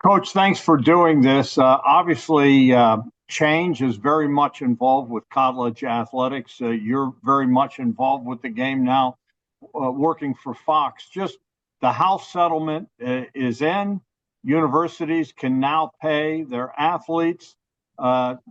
Coach, thanks for doing this. Obviously, change is very much involved with college athletics. You're very much involved with the game now, working for Fox. Just the House settlement is in. Universities can now pay their athletes.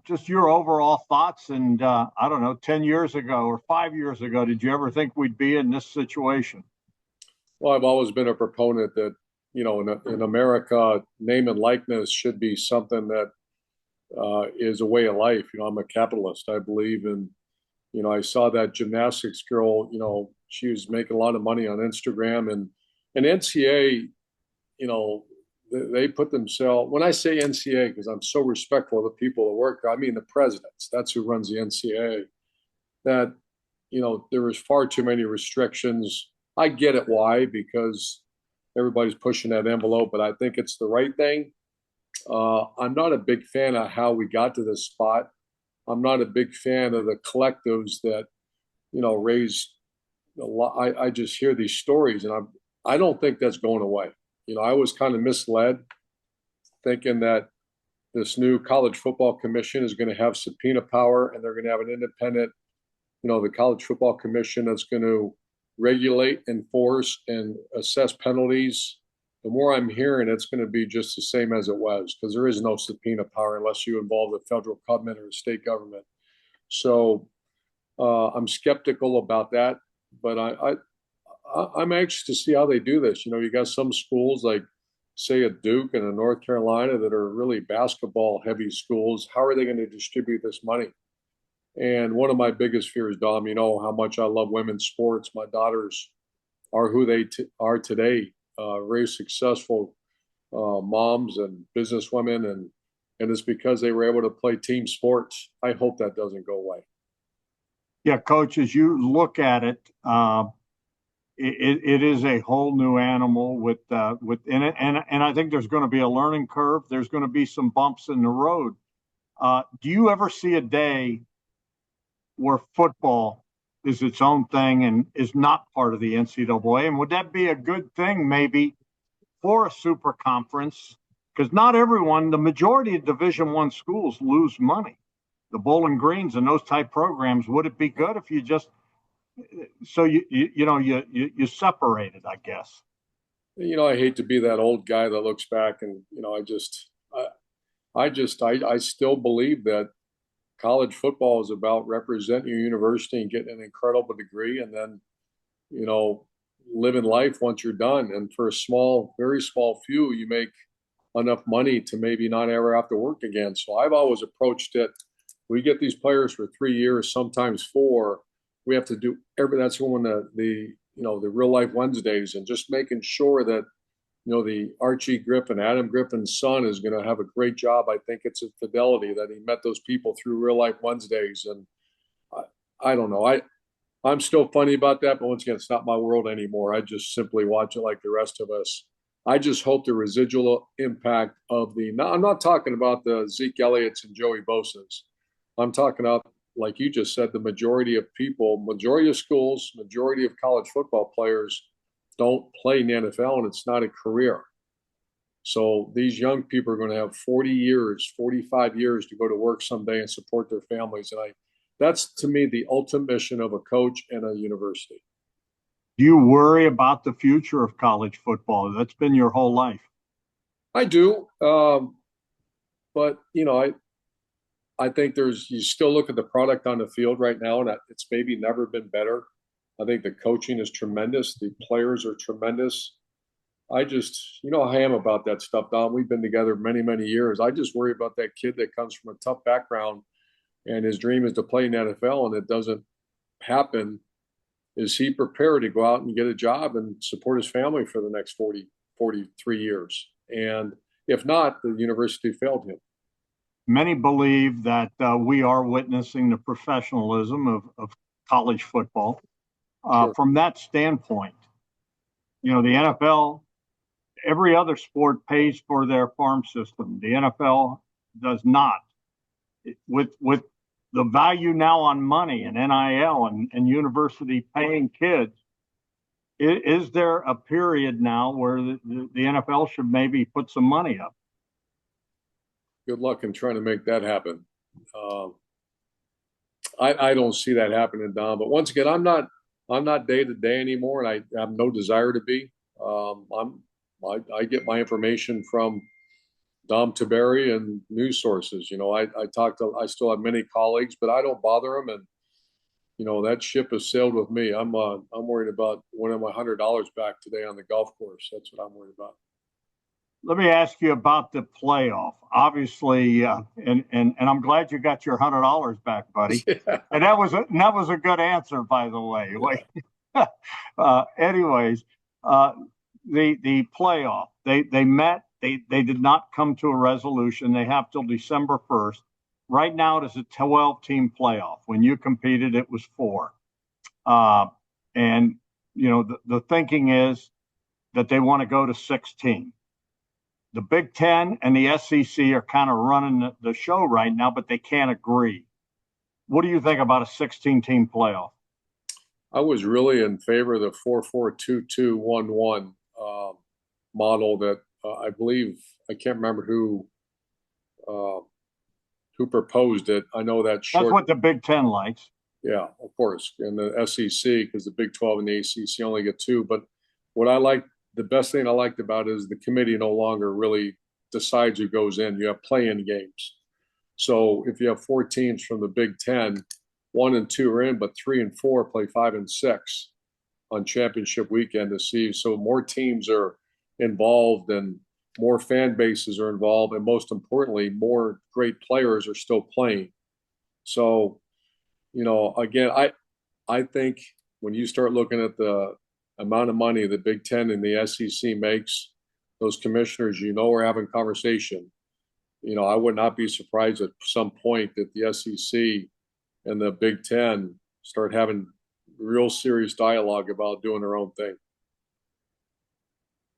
Just your overall thoughts. And I don't know, 10 years ago or 5 years ago, did you ever think we'd be in this situation? Well, I've always been a proponent that, in America, name and likeness should be something that is a way of life. I'm a capitalist. I believe in, I saw that gymnastics girl, she was making a lot of money on Instagram and NCAA, you know, they put themselves, when I say NCAA, because I'm so respectful of the people that work there, I mean the presidents, that's who runs the NCAA, that, there was far too many restrictions. I get it why, because everybody's pushing that envelope, but I think it's the right thing. I'm not a big fan of how we got to this spot. I'm not a big fan of the collectives that, raise a lot. I just hear these stories, and I don't think that's going away. I was kind of misled thinking that this new college football commission is going to have subpoena power, and they're going to have an independent, the college football commission that's going to regulate, enforce, and assess penalties. The more I'm hearing, it's going to be just the same as it was, because there is no subpoena power unless you involve the federal government or the state government. So I'm skeptical about that, but I'm anxious to see how they do this. You got some schools like, say, a Duke and a North Carolina that are really basketball-heavy schools. How are they going to distribute this money? And one of my biggest fears, Dom, you know how much I love women's sports. My daughters are who they are today, very successful moms and businesswomen, and it's because they were able to play team sports. I hope that doesn't go away. Yeah, Coach, as you look at it, it is a whole new animal within it, and I think there's going to be a learning curve. There's going to be some bumps in the road. Do you ever see a day where football is its own thing and is not part of the NCAA? And would that be a good thing maybe for a super conference? Because not everyone, the majority of Division I schools lose money. The Bowling Greens and those type programs, would it be good if you just you separate it, I guess? I hate to be that old guy that looks back and, I still believe that college football is about representing your university and getting an incredible degree, and then, living life once you're done. And for a small, very small few, you make enough money to maybe not ever have to work again. So I've always approached it. We get these players for 3 years, sometimes four. We have to do that's when the real life Wednesdays, and just making sure that, the Archie Griffin, Adam Griffin's son, is going to have a great job. I think it's a fidelity that he met those people through real life Wednesdays. And I don't know. I'm still funny about that, but once again, it's not my world anymore. I just simply watch it like the rest of us. I just hope the residual impact of I'm not talking about the Zeke Elliott's and Joey Bosa's. I'm talking about, like you just said, the majority of people, majority of schools, majority of college football players don't play in the NFL, and it's not a career. So these young people are going to have 40 years, 45 years to go to work someday and support their families. And that's, to me, the ultimate mission of a coach and a university. Do you worry about the future of college football? That's been your whole life. I do. But, I think you still look at the product on the field right now, and it's maybe never been better. I think the coaching is tremendous. The players are tremendous. I just, how I am about that stuff, Don. We've been together many, many years. I just worry about that kid that comes from a tough background and his dream is to play in the NFL, and it doesn't happen. Is he prepared to go out and get a job and support his family for the next 43 years? And if not, the university failed him. Many believe that we are witnessing the professionalism of college football. Sure. From that standpoint, the NFL, every other sport pays for their farm system. The NFL does not. With the value now on money and NIL and university paying kids, is there a period now where the NFL should maybe put some money up? good luck in trying to make that happen. Um, I don't see that happening, Don. But once again, I'm not day to day anymore, and I have no desire to be. I get my information from Dom Tiberi and news sources. I still have many colleagues, but I don't bother them. And that ship has sailed with me. I'm worried about winning my $100 back today on the golf course. That's what I'm worried about. Let me ask you about the playoff. Obviously, and I'm glad you got your $100 back, buddy. Yeah. And that was a good answer, by the way. Anyways, the playoff. They met. They did not come to a resolution. They have till December 1st. Right now, it is a 12-team playoff. When you competed, it was 4. And the thinking is that they want to go to 16. The Big Ten and the SEC are kind of running the show right now, but they can't agree. What do you think about a 16-team playoff? I was really in favor of the 4-4-2-2-1-1 model that I believe, I can't remember who proposed it. I know that short. That's what the Big Ten likes. Yeah, of course. And the SEC, because the Big 12 and the ACC only get 2. But what I like, the best thing I liked about it is the committee no longer really decides who goes in. You have play-in games. So if you have 4 teams from the Big 10, 1 and 2 are in, but 3 and 4 play 5 and 6 on championship weekend to see. So more teams are involved and more fan bases are involved. And most importantly, more great players are still playing. So, again, I think when you start looking at the amount of money the Big Ten and the SEC makes, those commissioners, are having conversation. I would not be surprised at some point that the SEC and the Big Ten start having real serious dialogue about doing their own thing.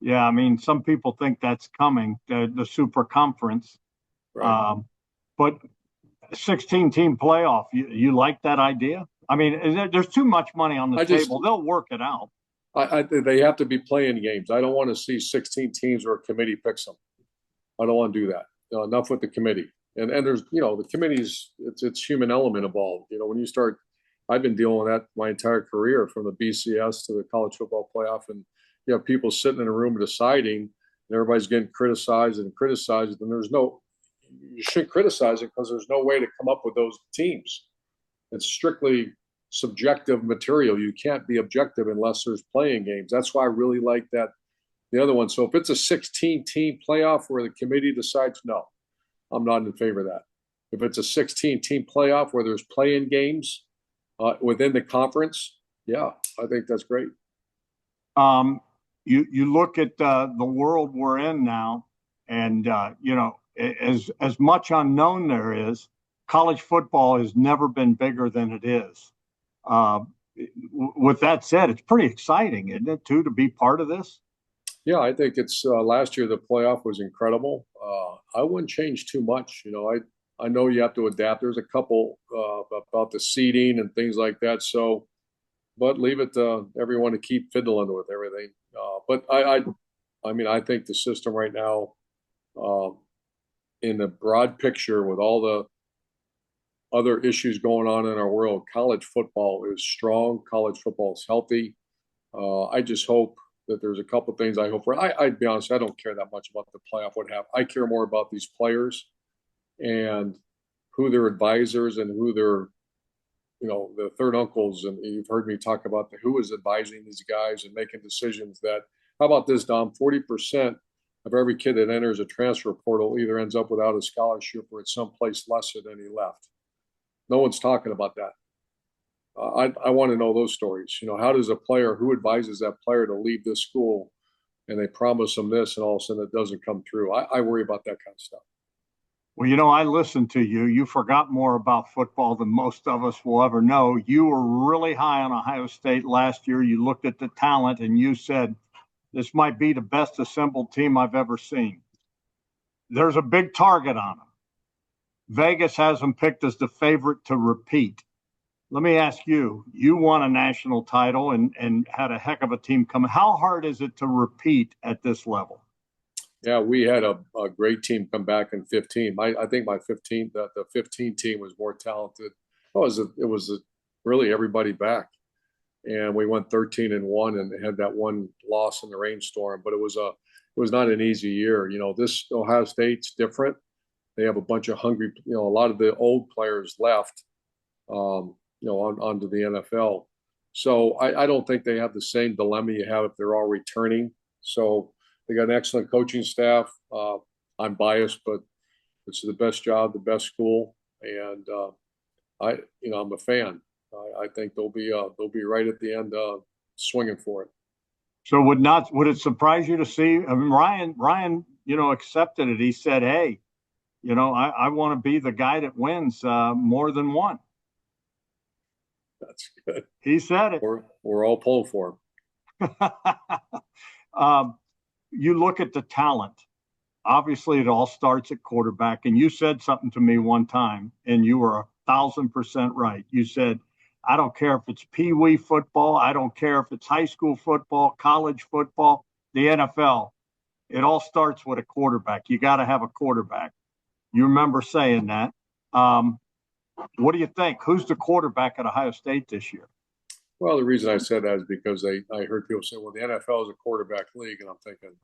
Yeah, I mean, some people think that's coming, the super conference. Right. But 16-team playoff, you like that idea? I mean, there's too much money on the table. They'll work it out. They have to be playing games. I don't want to see 16 teams where a committee picks them. I don't want to do that. Enough with the committee. And there's, the committees, it's human element involved. When you start, I've been dealing with that my entire career, from the BCS to the college football playoff. And you have people sitting in a room deciding, and everybody's getting criticized. And you shouldn't criticize it, because there's no way to come up with those teams. It's strictly subjective material. You can't be objective unless there's playing games. That's why I really like that, the other one. So if it's a 16-team playoff where the committee decides, no, I'm not in favor of that. If it's a 16-team playoff where there's playing games within the conference, yeah, I think that's great. You look at the world we're in now, and as much unknown there is, college football has never been bigger than it is. With that said, it's pretty exciting, isn't it, too, to be part of this? Yeah, I think it's last year the playoff was incredible. I wouldn't change too much. I know you have to adapt. There's a couple about the seeding and things like that. So, but leave it to everyone to keep fiddling with everything. But I think the system right now, in the broad picture, with all the other issues going on in our world, college football is strong. College football is healthy. I just hope that there's a couple of things I hope for. I'd be honest, I don't care that much about the playoff, what happens. I care more about these players and who their advisors and who their, the third uncles. And you've heard me talk about who is advising these guys and making decisions that, how about this, Dom? 40% of every kid that enters a transfer portal either ends up without a scholarship or it's someplace lesser than he left. No one's talking about that. I want to know those stories. How does who advises that player to leave this school, and they promise them this, and all of a sudden it doesn't come through? I worry about that kind of stuff. Well, I listened to you. You forgot more about football than most of us will ever know. You were really high on Ohio State last year. You looked at the talent and you said, this might be the best assembled team I've ever seen. There's a big target on them. Vegas has them picked as the favorite to repeat. Let me ask you, you won a national title and had a heck of a team coming. How hard is it to repeat at this level? Yeah, we had a great team come back in 15. I think my 15 the 15 team was more talented. It was really everybody back, and we went 13-1 and had that one loss in the rainstorm. But it was not an easy year. This Ohio State's different. They have a bunch of hungry. A lot of the old players left. Onto the NFL. So I don't think they have the same dilemma you have if they're all returning. So they got an excellent coaching staff. I'm biased, but it's the best job, the best school, and I'm a fan. I think they'll be right at the end, swinging for it. So would it surprise you to see? I mean, Ryan, accepted it. He said, "Hey, I want to be the guy that wins more than one." That's good. He said it. We're all pulling for him. You look at the talent. Obviously, it all starts at quarterback. And you said something to me one time, and you were 1,000% right. You said, I don't care if it's Pee Wee football. I don't care if it's high school football, college football, the NFL. It all starts with a quarterback. You got to have a quarterback. You remember saying that. What do you think? Who's the quarterback at Ohio State this year? Well, the reason I said that is because I heard people say, well, the NFL is a quarterback league. And I'm thinking,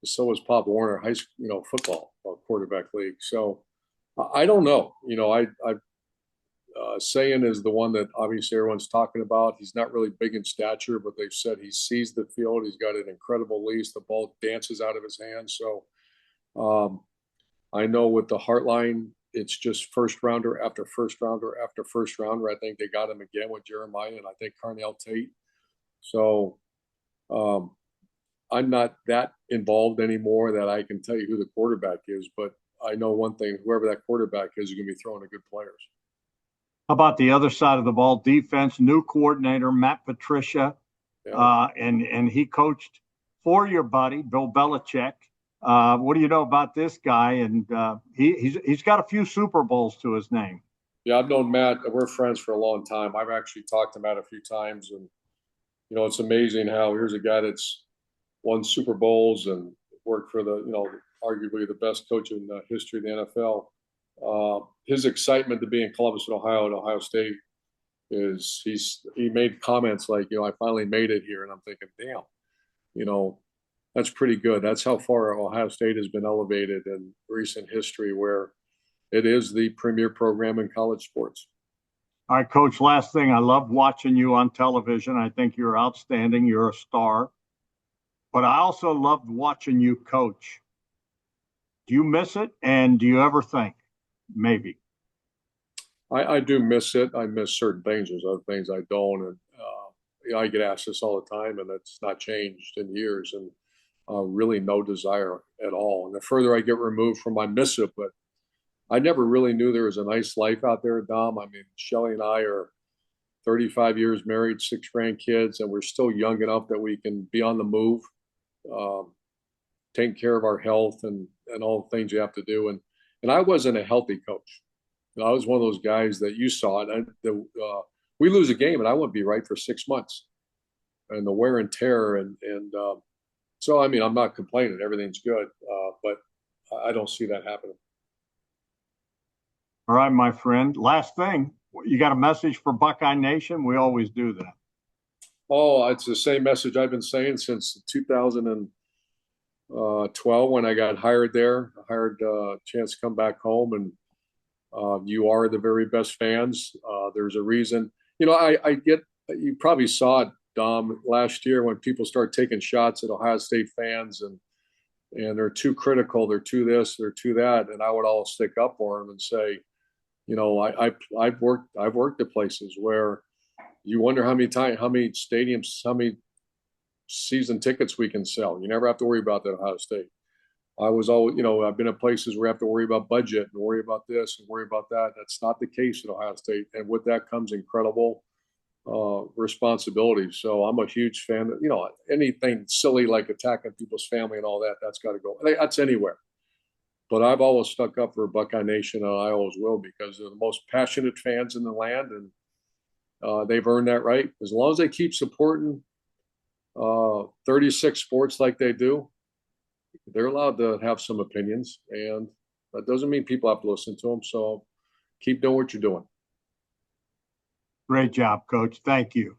so is Pop Warner high school, football, a quarterback league. So I don't know. Sayan is the one that obviously everyone's talking about. He's not really big in stature, but they've said he sees the field. He's got an incredible release. The ball dances out of his hands. So I know with the Heartline, it's just first rounder after first rounder after first rounder. I think they got him again with Jeremiah and I think Carnell Tate. So I'm not that involved anymore that I can tell you who the quarterback is, but I know one thing, whoever that quarterback is going to be throwing to good players. How about the other side of the ball, defense, new coordinator, Matt Patricia, and he coached for your buddy, Bill Belichick. What do you know about this guy? And he's got a few Super Bowls to his name. Yeah, I've known Matt. We're friends for a long time. I've actually talked to Matt a few times, and it's amazing how here's a guy that's won Super Bowls and worked for arguably the best coach in the history of the NFL. His excitement to be in Columbus, Ohio, and Ohio State is he made comments like, I finally made it here, and I'm thinking, damn, that's pretty good. That's how far Ohio State has been elevated in recent history, where it is the premier program in college sports. All right, Coach, last thing. I love watching you on television. I think you're outstanding. You're a star. But I also loved watching you coach. Do you miss it? And do you ever think maybe? I do miss it. I miss certain things. There's other things I don't. And I get asked this all the time, and it's not changed in years. And really no desire at all. And the further I get removed from, I miss it. But I never really knew there was a nice life out there, Dom. I mean, Shelly and I are 35 years married, 6 grandkids, and we're still young enough that we can be on the move, taking care of our health and all the things you have to do. And I wasn't a healthy coach. I was one of those guys that you saw it. We lose a game, and I wouldn't be right for 6 months. And the wear and tear, and so, I mean, I'm not complaining. Everything's good, but I don't see that happening. All right, my friend. Last thing, you got a message for Buckeye Nation? We always do that. Oh, it's the same message I've been saying since 2012 when I got hired there. I hired a chance to come back home, and you are the very best fans. There's a reason. You probably saw it, Dom, last year when people start taking shots at Ohio State fans and they're too critical, they're too this, they're too that, and I would all stick up for them and say, I've worked at places where you wonder how many stadiums, how many season tickets we can sell. You never have to worry about that at Ohio State. I was always, I've been at places where I have to worry about budget and worry about this and worry about that. That's not the case at Ohio State, and with that comes incredible responsibility. So I'm a huge fan of, anything silly like attacking people's family and all that, that's got to go. That's anywhere. But I've always stuck up for Buckeye Nation, and I always will, because they're the most passionate fans in the land, and they've earned that right. As long as they keep supporting 36 sports like they do, They're allowed to have some opinions, and that doesn't mean people have to listen to them. So keep doing what you're doing. Great job, Coach. Thank you.